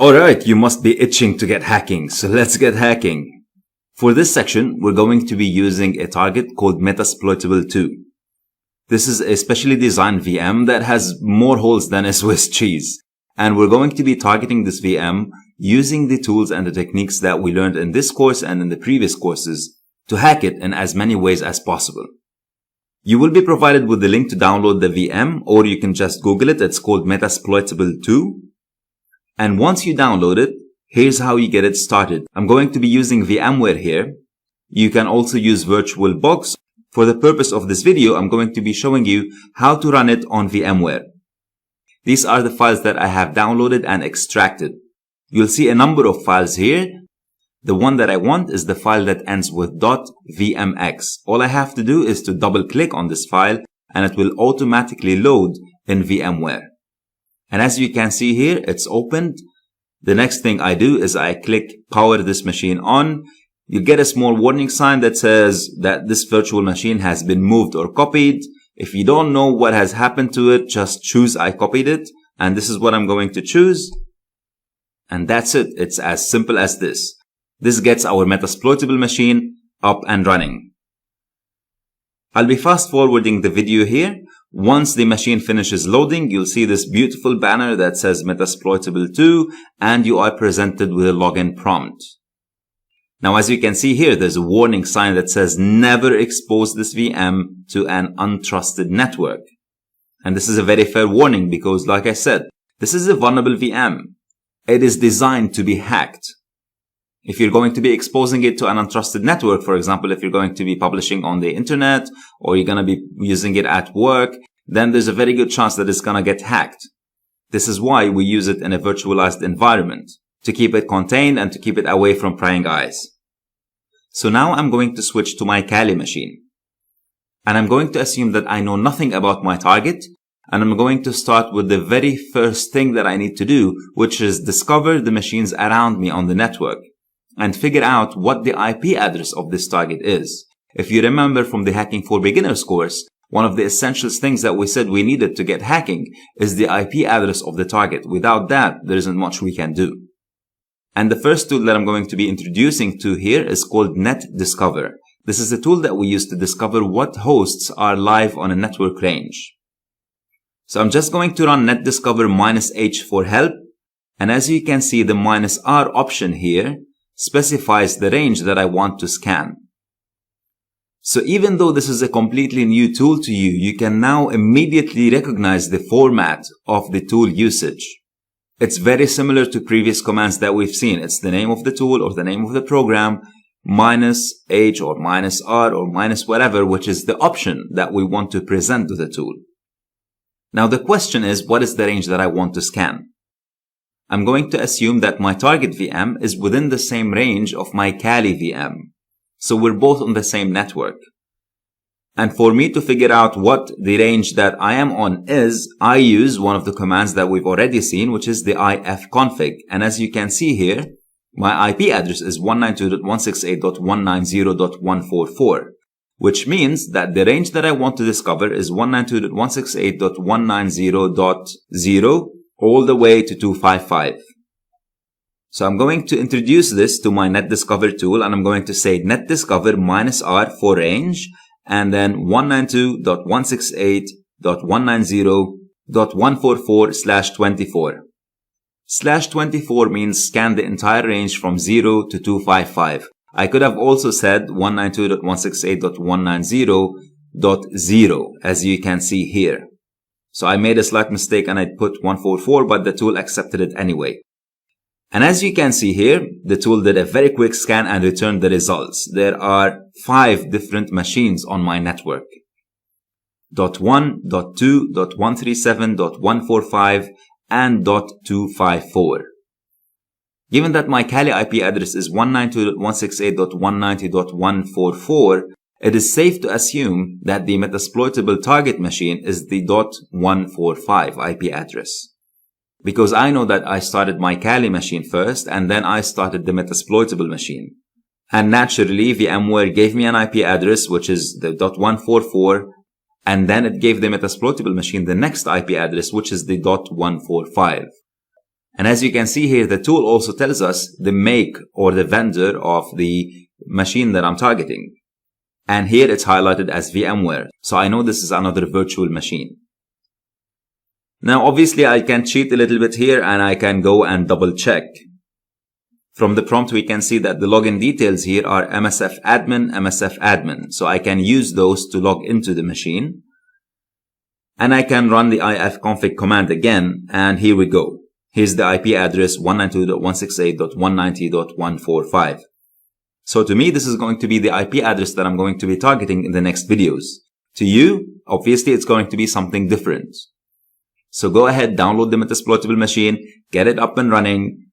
Alright, you must be itching to get hacking, so let's get hacking. For this section, we're going to be using a target called Metasploitable2. This is a specially designed VM that has more holes than a Swiss cheese. And we're going to be targeting this VM using the tools and the techniques that we learned in this course and in the previous courses to hack it in as many ways as possible. You will be provided with the link to download the VM, or you can just Google it. It's called Metasploitable2. And once you download it, here's how you get it started. I'm going to be using VMware here. You can also use VirtualBox. For the purpose of this video, I'm going to be showing you how to run it on VMware. These are the files that I have downloaded and extracted. You'll see a number of files here. The one that I want is the file that ends with .vmx. All I have to do is to double click on this file and it will automatically load in VMware. And as you can see here, it's opened. The next thing I do is I click power this machine on. You get a small warning sign that says that this virtual machine has been moved or copied. If you don't know what has happened to it, just choose I copied it. And this is what I'm going to choose. And that's it. It's as simple as this. This gets our Metasploitable machine up and running. I'll be fast forwarding the video here. Once the machine finishes loading, you'll see this beautiful banner that says Metasploitable2 and you are presented with a login prompt. Now, as you can see here, there's a warning sign that says never expose this VM to an untrusted network. And this is a very fair warning because, like I said, this is a vulnerable VM. It is designed to be hacked. If you're going to be exposing it to an untrusted network, for example, if you're going to be publishing on the internet or you're going to be using it at work, then there's a very good chance that it's going to get hacked. This is why we use it in a virtualized environment, to keep it contained and to keep it away from prying eyes. So now I'm going to switch to my Kali machine. And I'm going to assume that I know nothing about my target. And I'm going to start with the very first thing that I need to do, which is discover the machines around me on the network and figure out what the IP address of this target is. If you remember from the Hacking for Beginners course, one of the essential things that we said we needed to get hacking is the IP address of the target. Without that, there isn't much we can do. And the first tool that I'm going to be introducing to here is called NetDiscover. This is a tool that we use to discover what hosts are live on a network range. So I'm just going to run NetDiscover -H for help. And as you can see, the -R option here specifies the range that I want to scan. So even though this is a completely new tool to you, you can now immediately recognize the format of the tool usage. It's very similar to previous commands that we've seen. It's the name of the tool or the name of the program, -H or -R or -whatever, which is the option that we want to present to the tool. Now the question is, what is the range that I want to scan? I'm going to assume that my target VM is within the same range of my Kali VM. So we're both on the same network. And for me to figure out what the range that I am on is, I use one of the commands that we've already seen, which is the ifconfig. And as you can see here, my IP address is 192.168.190.144, which means that the range that I want to discover is 192.168.190.0 all the way to 255. So I'm going to introduce this to my NetDiscover tool and I'm going to say NetDiscover -R for range and then 192.168.190.144/24. /24 means scan the entire range from 0 to 255. I could have also said 192.168.190.0 as you can see here. So I made a slight mistake and I put 144, but the tool accepted it anyway. And as you can see here, the tool did a very quick scan and returned the results. There are 5 different machines on my network. .1, .2, .137, .145, and .254. Given that my Kali IP address is 192.168.190.144, it is safe to assume that the Metasploitable target machine is the .145 IP address. Because I know that I started my Kali machine first and then I started the Metasploitable machine. And naturally, VMware gave me an IP address, which is the .144, and then it gave the Metasploitable machine the next IP address, which is the .145. And as you can see here, the tool also tells us the make or the vendor of the machine that I'm targeting. And here it's highlighted as VMware. So I know this is another virtual machine. Now, obviously, I can cheat a little bit here and I can go and double check. From the prompt, we can see that the login details here are MSF admin. So I can use those to log into the machine. And I can run the ifconfig command again. And here we go. Here's the IP address 192.168.190.145. So to me, this is going to be the IP address that I'm going to be targeting in the next videos. To you, obviously, it's going to be something different. So go ahead, download the Metasploitable machine, get it up and running,